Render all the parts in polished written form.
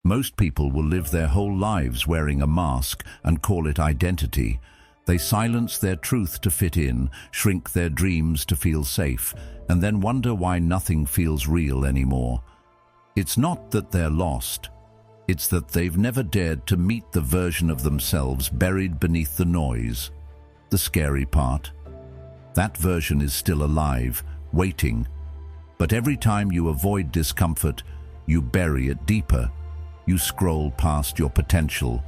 Most people will live their whole lives wearing a mask and call it identity. They silence their truth to fit in, shrink their dreams to feel safe, and then wonder why nothing feels real anymore. It's not that they're lost. It's that they've never dared to meet the version of themselves buried beneath the noise. The scary part? That version is still alive, waiting. But every time you avoid discomfort, you bury it deeper. You scroll past your potential.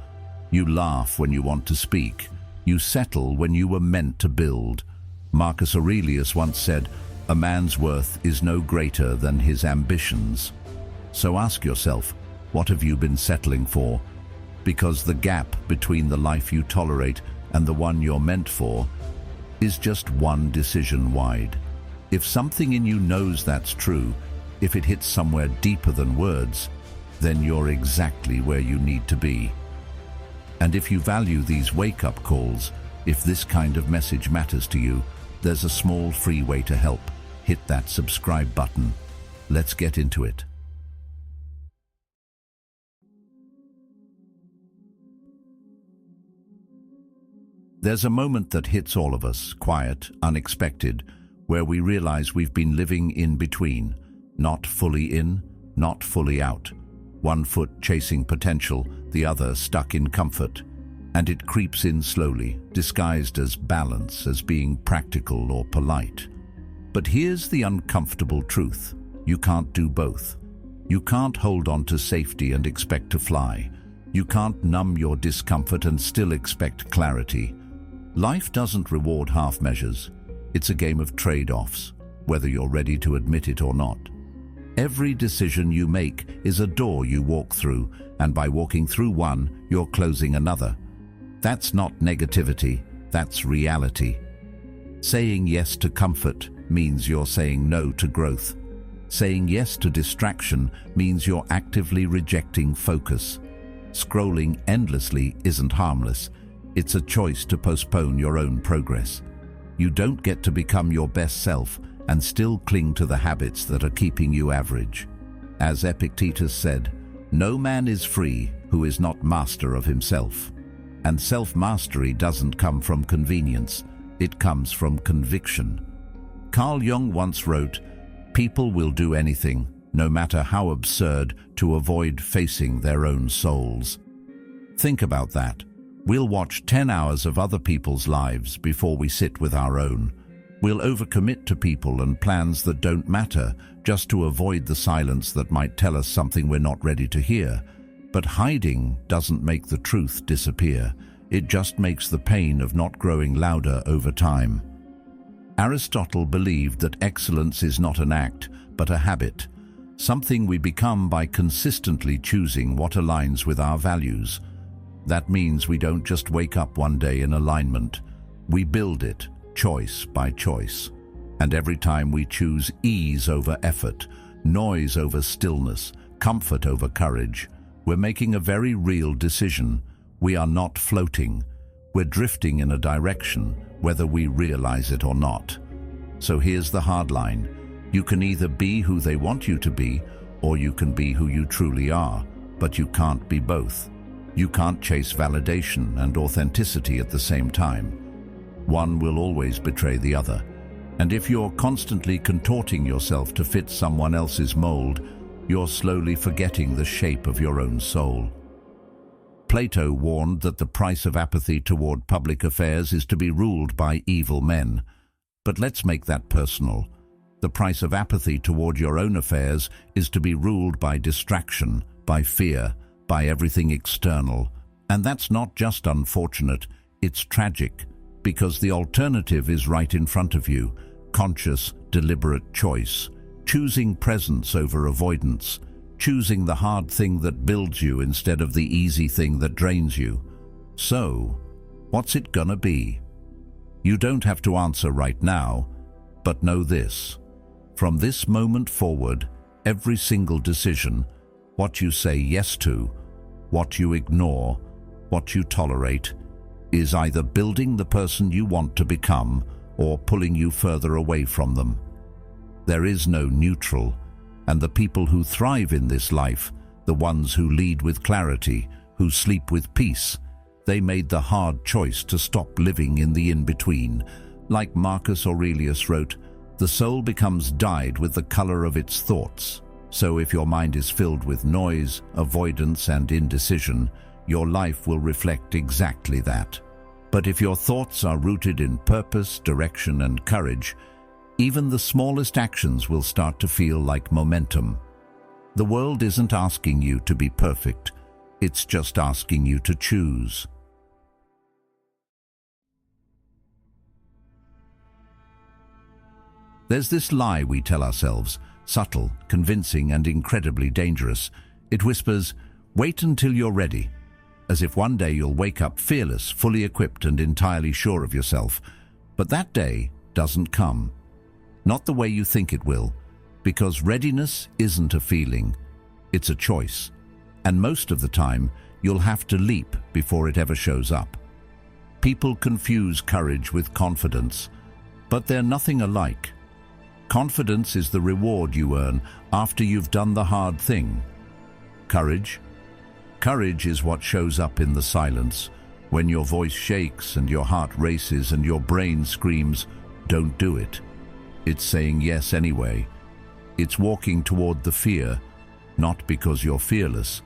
You laugh when you want to speak. You settle when you were meant to build. Marcus Aurelius once said, "A man's worth is no greater than his ambitions." So ask yourself, what have you been settling for? Because the gap between the life you tolerate and the one you're meant for is just one decision wide. If something in you knows that's true, if it hits somewhere deeper than words, then you're exactly where you need to be. And if you value these wake-up calls, if this kind of message matters to you, there's a small free way to help. Hit that subscribe button. Let's get into it. There's a moment that hits all of us, quiet, unexpected, where we realize we've been living in between, not fully in, not fully out. One foot chasing potential, the other stuck in comfort. And it creeps in slowly, disguised as balance, as being practical or polite. But here's the uncomfortable truth. You can't do both. You can't hold on to safety and expect to fly. You can't numb your discomfort and still expect clarity. Life doesn't reward half measures. It's a game of trade-offs, whether you're ready to admit it or not. Every decision you make is a door you walk through, and by walking through one, you're closing another. That's not negativity, that's reality. Saying yes to comfort means you're saying no to growth. Saying yes to distraction means you're actively rejecting focus. Scrolling endlessly isn't harmless. It's a choice to postpone your own progress. You don't get to become your best self and still cling to the habits that are keeping you average. As Epictetus said, "No man is free who is not master of himself." And self-mastery doesn't come from convenience, it comes from conviction. Carl Jung once wrote, "People will do anything, no matter how absurd, to avoid facing their own souls." Think about that. We'll watch 10 hours of other people's lives before we sit with our own. We'll overcommit to people and plans that don't matter just to avoid the silence that might tell us something we're not ready to hear. But hiding doesn't make the truth disappear. It just makes the pain of not growing louder over time. Aristotle believed that excellence is not an act, but a habit, something we become by consistently choosing what aligns with our values. That means we don't just wake up one day in alignment. We build it, choice by choice. And every time we choose ease over effort, noise over stillness, comfort over courage, we're making a very real decision. We are not floating. We're drifting in a direction, whether we realize it or not. So here's the hard line. You can either be who they want you to be, or you can be who you truly are, but you can't be both. You can't chase validation and authenticity at the same time. One will always betray the other. And if you're constantly contorting yourself to fit someone else's mold, you're slowly forgetting the shape of your own soul. Plato warned that the price of apathy toward public affairs is to be ruled by evil men. But let's make that personal. The price of apathy toward your own affairs is to be ruled by distraction, by fear, by everything external. And that's not just unfortunate, it's tragic, because the alternative is right in front of you. Conscious, deliberate choice. Choosing presence over avoidance. Choosing the hard thing that builds you instead of the easy thing that drains you. So, what's it gonna be? You don't have to answer right now, but know this. From this moment forward, every single decision, what you say yes to, what you ignore, what you tolerate, is either building the person you want to become or pulling you further away from them. There is no neutral, and the people who thrive in this life, the ones who lead with clarity, who sleep with peace. They made the hard choice to stop living in the in-between. Like Marcus Aurelius wrote, "The soul becomes dyed with the color of its thoughts." So if your mind is filled with noise, avoidance, and indecision, your life will reflect exactly that. But if your thoughts are rooted in purpose, direction, and courage, even the smallest actions will start to feel like momentum. The world isn't asking you to be perfect, it's just asking you to choose. There's this lie we tell ourselves, subtle, convincing, and incredibly dangerous. It whispers, "Wait until you're ready," as if one day you'll wake up fearless, fully equipped, and entirely sure of yourself. But that day doesn't come. Not the way you think it will, because readiness isn't a feeling, it's a choice. And most of the time, you'll have to leap before it ever shows up. People confuse courage with confidence, but they're nothing alike. Confidence is the reward you earn after you've done the hard thing. Courage? Courage is what shows up in the silence, when your voice shakes and your heart races and your brain screams, "Don't do it." It's saying yes anyway. It's walking toward the fear, not because you're fearless,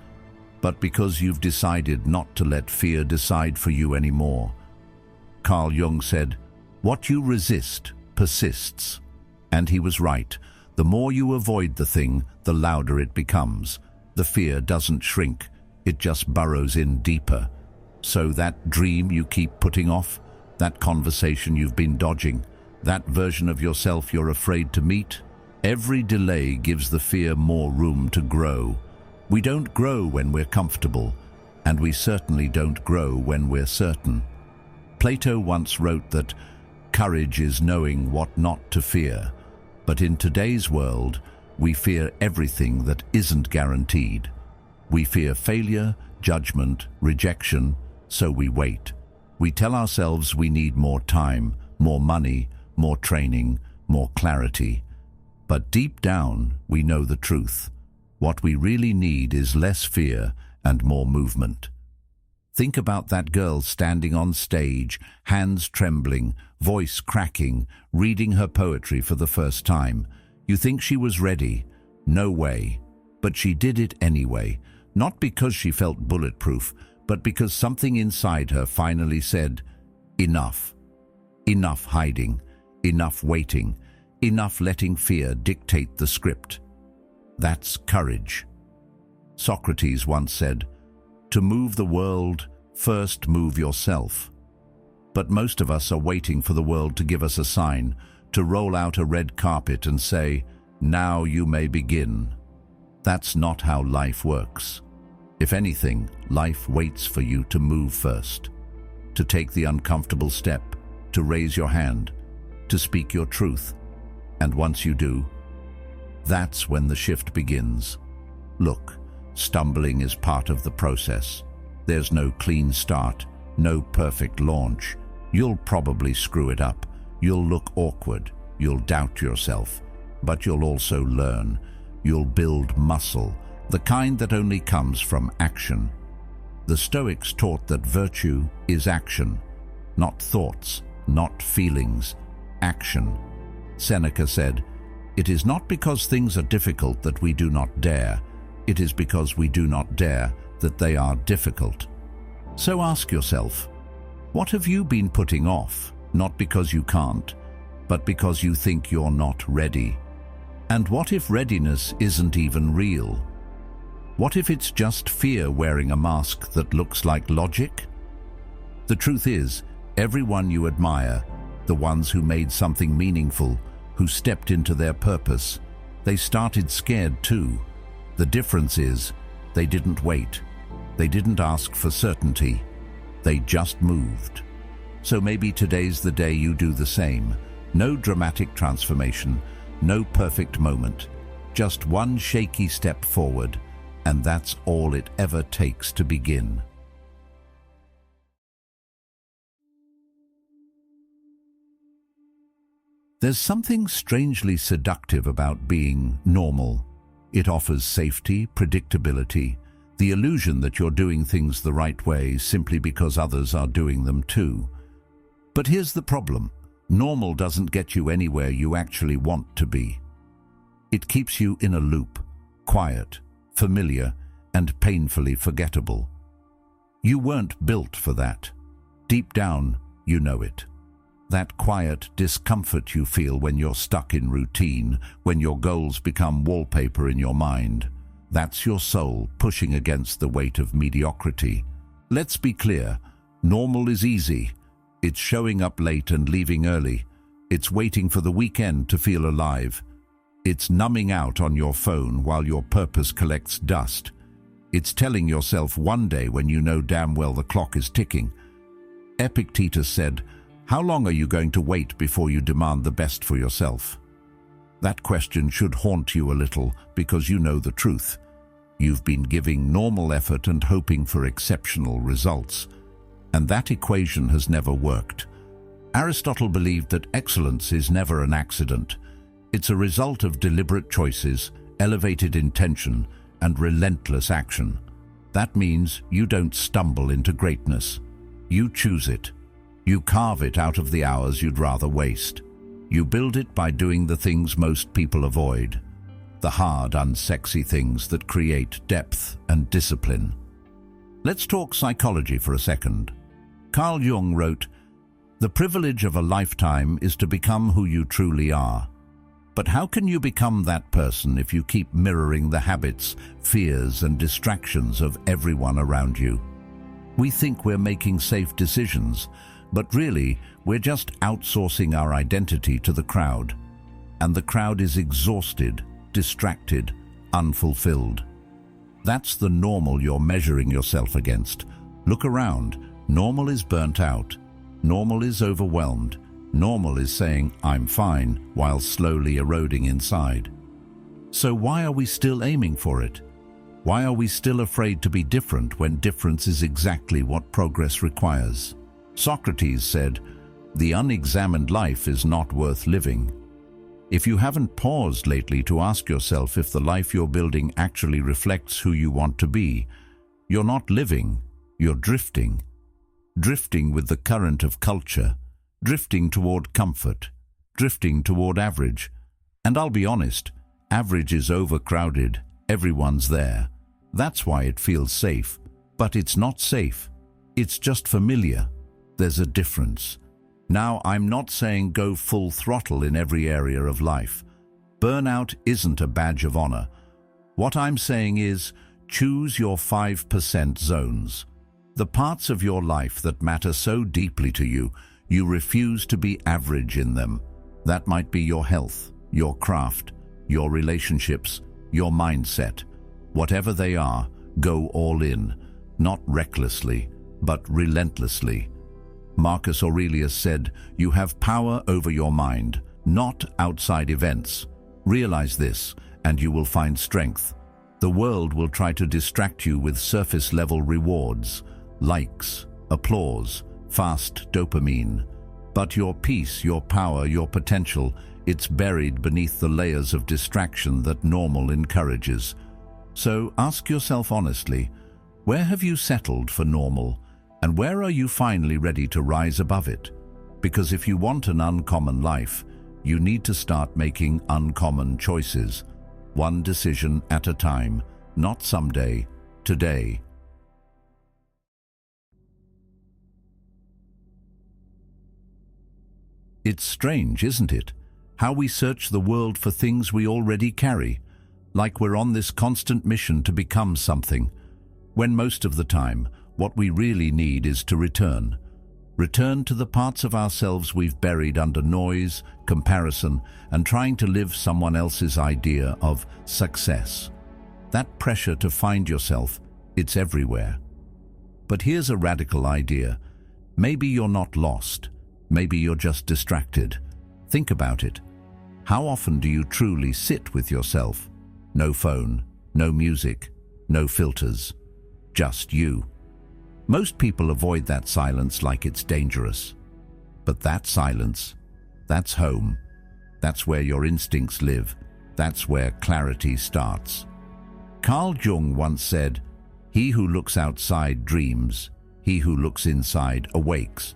but because you've decided not to let fear decide for you anymore. Carl Jung said, "What you resist persists." And he was right. The more you avoid the thing, the louder it becomes. The fear doesn't shrink, it just burrows in deeper. So that dream you keep putting off, that conversation you've been dodging, that version of yourself you're afraid to meet, every delay gives the fear more room to grow. We don't grow when we're comfortable, and we certainly don't grow when we're certain. Plato once wrote that courage is knowing what not to fear. But in today's world, we fear everything that isn't guaranteed. We fear failure, judgment, rejection, so we wait. We tell ourselves we need more time, more money, more training, more clarity. But deep down, we know the truth. What we really need is less fear and more movement. Think about that girl standing on stage, hands trembling, voice cracking, reading her poetry for the first time. You think she was ready? No way. But she did it anyway, not because she felt bulletproof, but because something inside her finally said, "Enough. Enough hiding, enough waiting, enough letting fear dictate the script." That's courage. Socrates once said, "To move the world, first move yourself." But most of us are waiting for the world to give us a sign, to roll out a red carpet and say, "Now you may begin." That's not how life works. If anything, life waits for you to move first, to take the uncomfortable step, to raise your hand, to speak your truth. And once you do, that's when the shift begins. Look, stumbling is part of the process. There's no clean start, no perfect launch. You'll probably screw it up. You'll look awkward. You'll doubt yourself. But you'll also learn. You'll build muscle, the kind that only comes from action. The Stoics taught that virtue is action, not thoughts, not feelings, action. Seneca said, "It is not because things are difficult that we do not dare. It is because we do not dare that they are difficult." So ask yourself, what have you been putting off, not because you can't, but because you think you're not ready? And what if readiness isn't even real? What if it's just fear wearing a mask that looks like logic? The truth is, everyone you admire, the ones who made something meaningful, who stepped into their purpose, they started scared too. The difference is, they didn't wait. They didn't ask for certainty. They just moved. So maybe today's the day you do the same. No dramatic transformation, no perfect moment. Just one shaky step forward, and that's all it ever takes to begin. There's something strangely seductive about being normal. It offers safety, predictability, the illusion that you're doing things the right way simply because others are doing them too. But here's the problem. Normal doesn't get you anywhere you actually want to be. It keeps you in a loop, quiet, familiar, and painfully forgettable. You weren't built for that. Deep down, you know it. That quiet discomfort you feel when you're stuck in routine, when your goals become wallpaper in your mind. That's your soul pushing against the weight of mediocrity. Let's be clear, normal is easy. It's showing up late and leaving early. It's waiting for the weekend to feel alive. It's numbing out on your phone while your purpose collects dust. It's telling yourself one day when you know damn well the clock is ticking. Epictetus said, "How long are you going to wait before you demand the best for yourself?" That question should haunt you a little because you know the truth. You've been giving normal effort and hoping for exceptional results. And that equation has never worked. Aristotle believed that excellence is never an accident. It's a result of deliberate choices, elevated intention, and relentless action. That means you don't stumble into greatness. You choose it. You carve it out of the hours you'd rather waste. You build it by doing the things most people avoid. The hard, unsexy things that create depth and discipline. Let's talk psychology for a second. Carl Jung wrote, "The privilege of a lifetime is to become who you truly are. But how can you become that person if you keep mirroring the habits, fears, and distractions of everyone around you? We think we're making safe decisions, but really, we're just outsourcing our identity to the crowd. And the crowd is exhausted, distracted, unfulfilled. That's the normal you're measuring yourself against. Look around. Normal is burnt out. Normal is overwhelmed. Normal is saying, 'I'm fine,' while slowly eroding inside. So why are we still aiming for it? Why are we still afraid to be different when difference is exactly what progress requires? Socrates said, "The unexamined life is not worth living." If you haven't paused lately to ask yourself if the life you're building actually reflects who you want to be, you're not living, you're drifting. Drifting with the current of culture, drifting toward comfort, drifting toward average. And I'll be honest, average is overcrowded, everyone's there. That's why it feels safe. But it's not safe. It's just familiar. There's a difference. Now, I'm not saying go full throttle in every area of life. Burnout isn't a badge of honor. What I'm saying is, choose your 5% zones. The parts of your life that matter so deeply to you, you refuse to be average in them. That might be your health, your craft, your relationships, your mindset. Whatever they are, go all in, not recklessly, but relentlessly. Marcus Aurelius said, "You have power over your mind, not outside events. Realize this, and you will find strength. The world will try to distract you with surface-level rewards, likes, applause, fast dopamine. But your peace, your power, your potential, it's buried beneath the layers of distraction that normal encourages. So ask yourself honestly, where have you settled for normal? And where are you finally ready to rise above it? Because if you want an uncommon life, you need to start making uncommon choices. One decision at a time, not someday, today." It's strange, isn't it? How we search the world for things we already carry, like we're on this constant mission to become something, when most of the time, what we really need is to return. Return to the parts of ourselves we've buried under noise, comparison, and trying to live someone else's idea of success. That pressure to find yourself, it's everywhere. But here's a radical idea. Maybe you're not lost. Maybe you're just distracted. Think about it. How often do you truly sit with yourself? No phone, no music, no filters. Just you. Most people avoid that silence like it's dangerous. But that silence, that's home. That's where your instincts live. That's where clarity starts. Carl Jung once said, "He who looks outside dreams, he who looks inside awakes."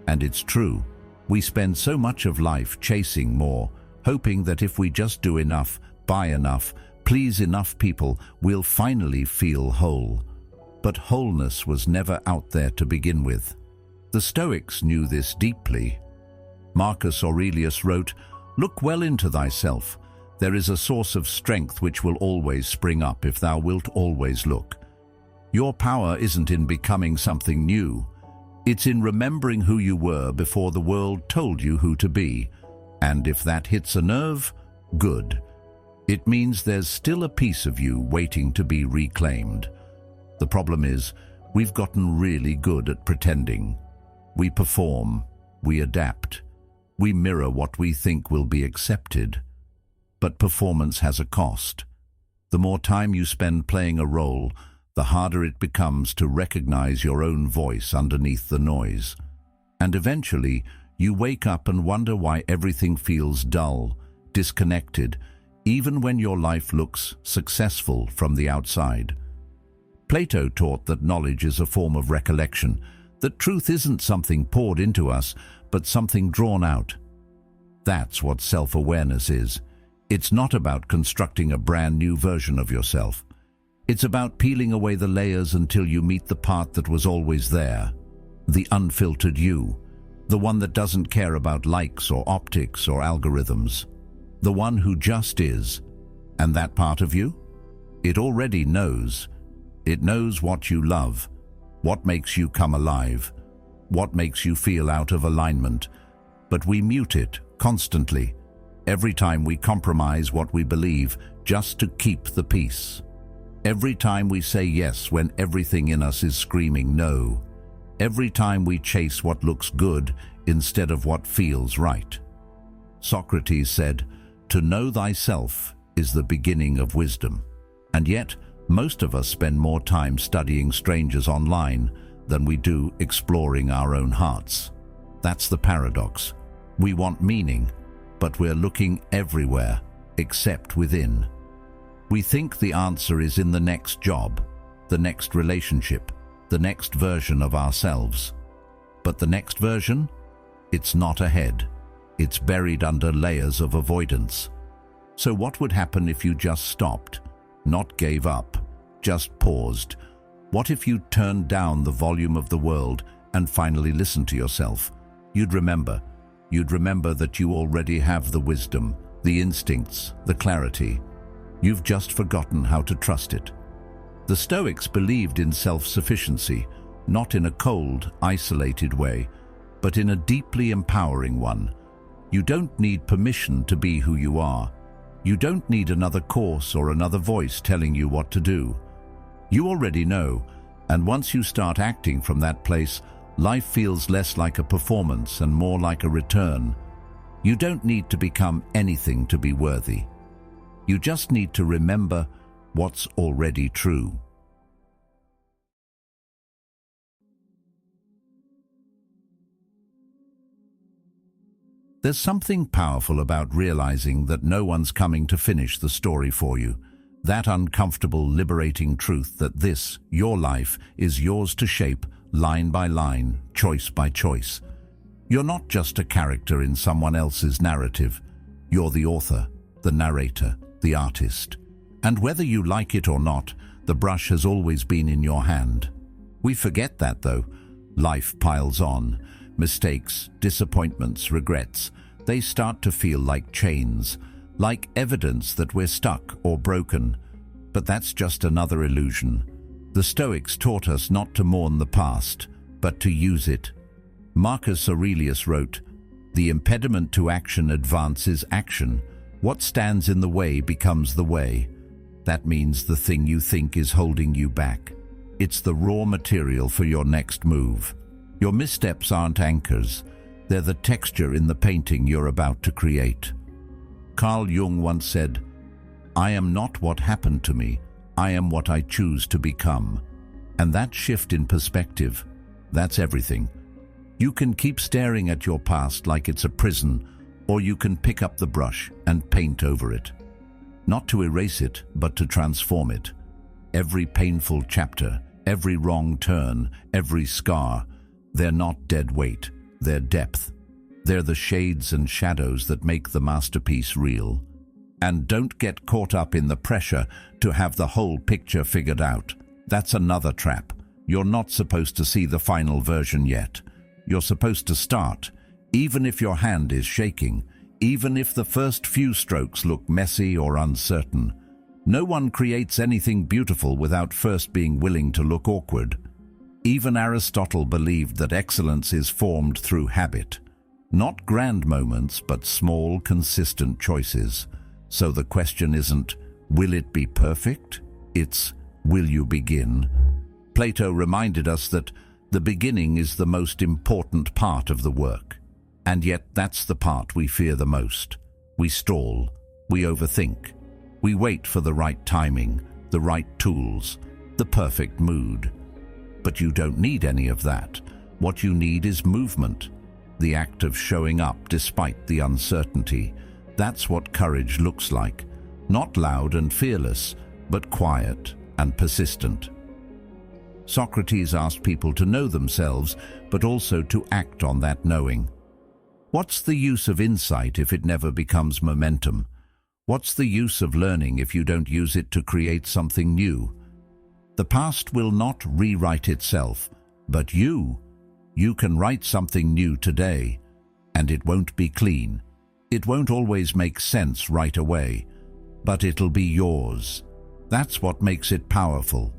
And it's true. We spend so much of life chasing more, hoping that if we just do enough, buy enough, please enough people, we'll finally feel whole. But wholeness was never out there to begin with. The Stoics knew this deeply. Marcus Aurelius wrote, "Look well into thyself. There is a source of strength which will always spring up if thou wilt always look." Your power isn't in becoming something new. It's in remembering who you were before the world told you who to be. And if that hits a nerve, good. It means there's still a piece of you waiting to be reclaimed. The problem is, we've gotten really good at pretending. We perform, we adapt, we mirror what we think will be accepted. But performance has a cost. The more time you spend playing a role, the harder it becomes to recognize your own voice underneath the noise. And eventually, you wake up and wonder why everything feels dull, disconnected, even when your life looks successful from the outside. Plato taught that knowledge is a form of recollection, that truth isn't something poured into us, but something drawn out. That's what self-awareness is. It's not about constructing a brand new version of yourself. It's about peeling away the layers until you meet the part that was always there, the unfiltered you, the one that doesn't care about likes or optics or algorithms, the one who just is. And that part of you? It already knows. It knows what you love, what makes you come alive, what makes you feel out of alignment. But we mute it constantly, every time we compromise what we believe just to keep the peace. Every time we say yes when everything in us is screaming no. Every time we chase what looks good instead of what feels right. Socrates said, "To know thyself is the beginning of wisdom." And yet, most of us spend more time studying strangers online than we do exploring our own hearts. That's the paradox. We want meaning, but we're looking everywhere except within. We think the answer is in the next job, the next relationship, the next version of ourselves. But the next version? It's not ahead. It's buried under layers of avoidance. So what would happen if you just stopped, not gave up, just paused? What if you turned down the volume of the world and finally listened to yourself? You'd remember that you already have the wisdom, the instincts, the clarity. You've just forgotten how to trust it. The Stoics believed in self-sufficiency, not in a cold, isolated way, but in a deeply empowering one. You don't need permission to be who you are. You don't need another course or another voice telling you what to do. You already know, and once you start acting from that place, life feels less like a performance and more like a return. You don't need to become anything to be worthy. You just need to remember what's already true. There's something powerful about realizing that no one's coming to finish the story for you. That uncomfortable, liberating truth that this, your life, is yours to shape, line by line, choice by choice. You're not just a character in someone else's narrative. You're the author, the narrator, the artist. And whether you like it or not, the brush has always been in your hand. We forget that, though. Life piles on. Mistakes, disappointments, regrets. They start to feel like chains, like evidence that we're stuck or broken. But that's just another illusion. The Stoics taught us not to mourn the past, but to use it. Marcus Aurelius wrote, "The impediment to action advances action. What stands in the way becomes the way." That means the thing you think is holding you back. It's the raw material for your next move. Your missteps aren't anchors. They're the texture in the painting you're about to create. Carl Jung once said, "I am not what happened to me. I am what I choose to become." And that shift in perspective, that's everything. You can keep staring at your past like it's a prison, or you can pick up the brush and paint over it. not to erase it, but to transform it. Every painful chapter, every wrong turn, every scar, they're not dead weight, they're depth. They're the shades and shadows that make the masterpiece real. And don't get caught up in the pressure to have the whole picture figured out. That's another trap. You're not supposed to see the final version yet. You're supposed to start, even if your hand is shaking, even if the first few strokes look messy or uncertain. No one creates anything beautiful without first being willing to look awkward. Even Aristotle believed that excellence is formed through habit. Not grand moments, but small, consistent choices. So the question isn't, will it be perfect? It's, will you begin? Plato reminded us that the beginning is the most important part of the work. And yet that's the part we fear the most. We stall, we overthink, we wait for the right timing, the right tools, the perfect mood. But you don't need any of that. What you need is movement, the act of showing up despite the uncertainty. That's what courage looks like. Not loud and fearless, but quiet and persistent. Socrates asked people to know themselves, but also to act on that knowing. What's the use of insight if it never becomes momentum? What's the use of learning if you don't use it to create something new? The past will not rewrite itself, but you can write something new today, and it won't be clean. It won't always make sense right away, but it'll be yours. That's what makes it powerful.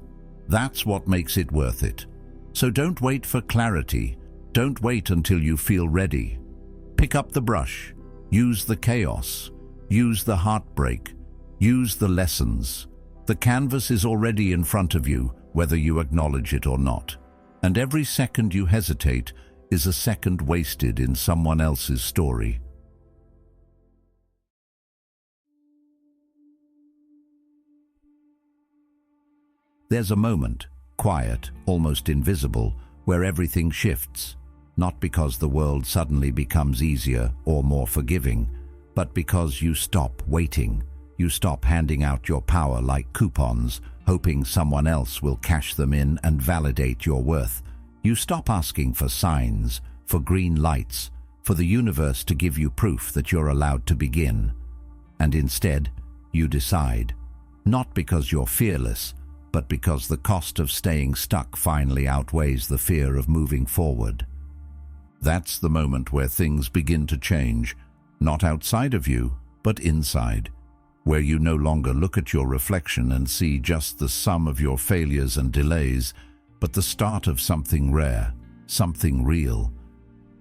That's what makes it worth it. So don't wait for clarity. Don't wait until you feel ready. Pick up the brush. Use the chaos. Use the heartbreak. Use the lessons. The canvas is already in front of you, whether you acknowledge it or not. And every second you hesitate is a second wasted in someone else's story. There's a moment, quiet, almost invisible, where everything shifts, not because the world suddenly becomes easier or more forgiving, but because you stop waiting. You stop handing out your power like coupons, hoping someone else will cash them in and validate your worth. You stop asking for signs, for green lights, for the universe to give you proof that you're allowed to begin. And instead, you decide, not because you're fearless, but because the cost of staying stuck finally outweighs the fear of moving forward. That's the moment where things begin to change, not outside of you, but inside, where you no longer look at your reflection and see just the sum of your failures and delays, but the start of something rare, something real.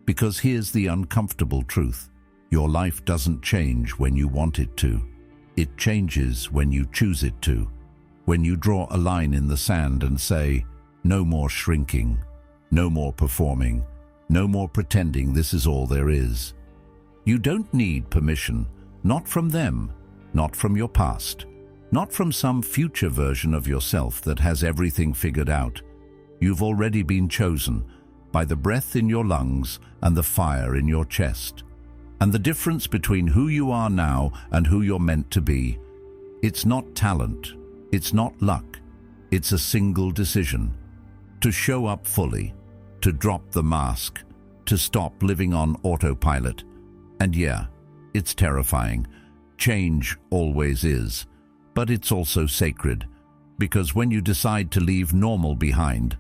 Because here's the uncomfortable truth: your life doesn't change when you want it to. It changes when you choose it to. When you draw a line in the sand and say, no more shrinking, no more performing, no more pretending this is all there is. You don't need permission, not from them, not from your past, not from some future version of yourself that has everything figured out. You've already been chosen by the breath in your lungs and the fire in your chest. And the difference between who you are now and who you're meant to be, it's not talent. It's not luck, it's a single decision. To show up fully, to drop the mask, to stop living on autopilot. And yeah, it's terrifying. Change always is. But it's also sacred, because when you decide to leave normal behind,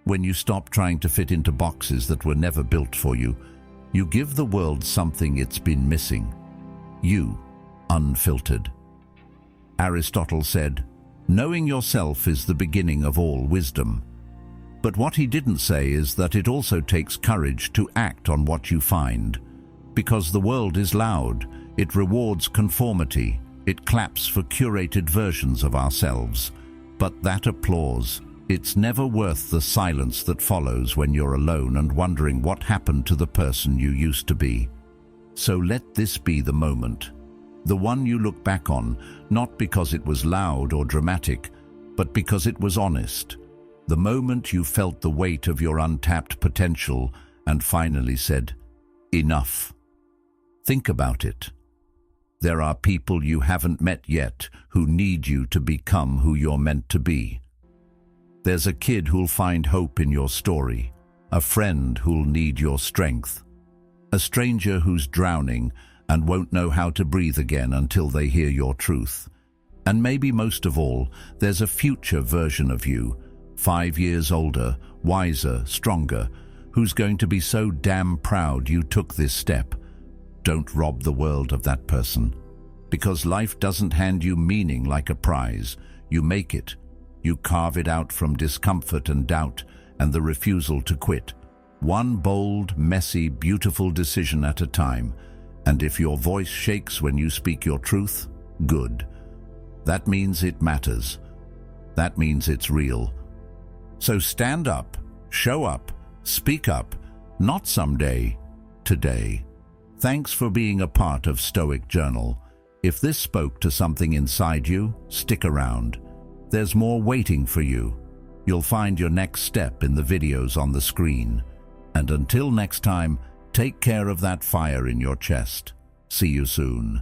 when you stop trying to fit into boxes that were never built for you, you give the world something it's been missing. You, unfiltered. Aristotle said, knowing yourself is the beginning of all wisdom. But what he didn't say is that it also takes courage to act on what you find. Because the world is loud, it rewards conformity, it claps for curated versions of ourselves. But that applause, it's never worth the silence that follows when you're alone and wondering what happened to the person you used to be. So let this be the moment. The one you look back on, not because it was loud or dramatic, but because it was honest. The moment you felt the weight of your untapped potential and finally said, enough. Think about it. There are people you haven't met yet who need you to become who you're meant to be. There's a kid who'll find hope in your story, a friend who'll need your strength, a stranger who's drowning and won't know how to breathe again until they hear your truth. And maybe most of all, there's a future version of you, 5 years older, wiser, stronger, who's going to be so damn proud you took this step. Don't rob the world of that person. Because life doesn't hand you meaning like a prize. You make it. You carve it out from discomfort and doubt and the refusal to quit. One bold, messy, beautiful decision at a time. And if your voice shakes when you speak your truth, good. That means it matters. That means it's real. So stand up, show up, speak up, not someday, today. Thanks for being a part of Stoic Journal. If this spoke to something inside you, stick around. There's more waiting for you. You'll find your next step in the videos on the screen. And until next time, take care of that fire in your chest. See you soon.